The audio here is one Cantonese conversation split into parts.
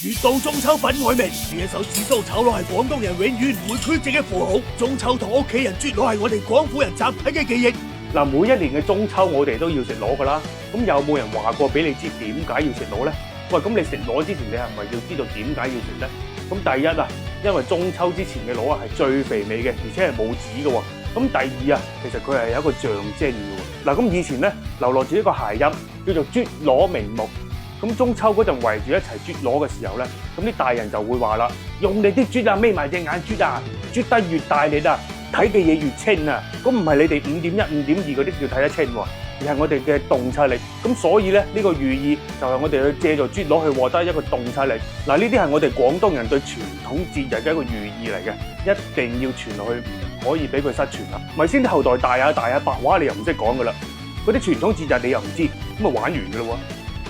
月到中秋分外明，呢一首紫蘇炒螺係廣東人永遠唔會缺席嘅符號。中秋同屋企人啜螺係我哋廣府人集體嘅記憶。嗱，每一年嘅中秋我哋都要食螺噶啦，咁有冇人話過俾你知點解要食螺咧？喂，咁你食螺之前你係咪要知道點解要食咧？咁第一啊，因為中秋之前嘅螺啊係最肥美嘅，而且係冇籽嘅喎。咁第二啊，其實佢係有一個象徵嘅喎。嗱，咁以前咧流落住一個諧音叫做啜螺明目。咁中秋嗰陣圍住一齊啜螺嘅時候咧，咁啲大人就會話啦：用力啲啜啊，眯埋隻眼啜啊，啜得越大力啊，睇嘅嘢越清啊。咁唔係你哋5.1、5.2嗰啲叫睇得清喎，而係我哋嘅洞察力。咁所以咧呢個寓意就係我哋去借助啜螺去獲得一個洞察力。嗱，呢啲係我哋廣東人對傳統節日嘅一個寓意嚟嘅，一定要傳落去，唔可以俾佢失傳啦。咪先啲後代大啊，白話你又唔識講噶啦，嗰啲傳統節日你又唔知，咁啊玩完噶啦喎。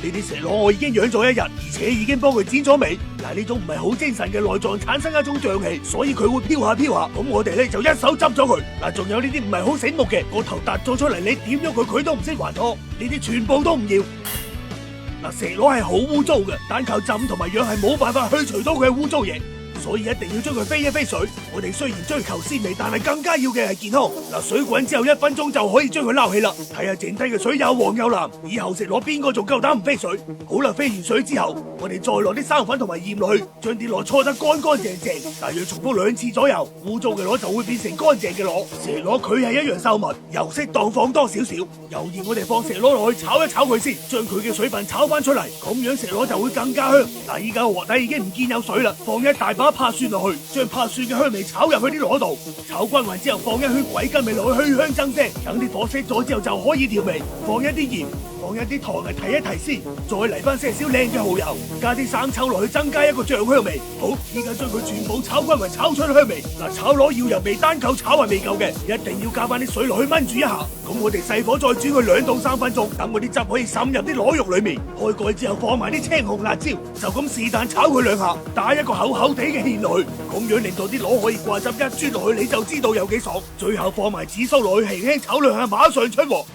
呢啲石螺我已經養咗一日，而且已經幫佢剪咗尾。嗱，呢種唔係好精神嘅內臟產生一種脹氣，所以佢會飄下飄下。咁我哋咧就一手執咗佢。嗱，仲有呢啲唔係好醒目嘅，個頭突咗出嚟，你點咗佢，佢都唔識還拖。呢啲全部都唔要。嗱，石螺係好污糟嘅，單靠浸同埋養係冇辦法去除到佢嘅污糟嘢。所以一定要將佢飛一飛水。我哋雖然追求鮮味，但係更加要嘅係健康。嗱，水滾之後1分鐘就可以將佢撈起啦。睇下剩低嘅水又黃又藍，以後食螺邊個仲夠膽唔飛水？好啦，飛完水之後，我哋再落啲生粉同埋鹽落去，將啲螺搓得乾乾淨淨，大約重複2次左右，污糟嘅螺就會變成乾淨嘅螺。石螺佢係一樣秀物，又適當放多少少。油熱我哋放石螺落去炒一炒佢先，將佢嘅水分炒翻出嚟，咁樣石螺就會更加香。嗱，依家鑊底已經唔見有水啦，放一大把拍蒜落去，將拍蒜嘅香味炒入去啲螺度，炒均勻之後放一圈鬼根味落去去香增聲，等啲火熄咗之後就可以調味，放一啲鹽，放一啲糖嚟提一提先，再嚟翻些少靚嘅蠔油，加啲生抽落去增加一個醬香味。好，依家將佢全部炒均勻，炒出香味。嗱，炒螺要油味單靠炒係未夠嘅，一定要加翻啲水落去炆住一下。咁我哋細火再煮佢2到3分鐘，等嗰啲汁可以滲入啲螺肉裏面。開蓋之後放埋啲青紅辣椒，就咁是但炒佢2下，打一個厚厚地嘅芡落去，咁樣令到啲螺可以掛汁，一啜落去你就知道有幾爽。最後放埋紫蘇落去，輕輕炒2下，馬上出鑊。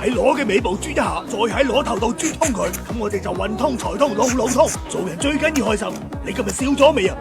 喺螺嘅尾部啜一下，再喺螺頭度啜通佢，咁我哋就運通財通路路通。做人最緊要開心。你今日笑咗未啊？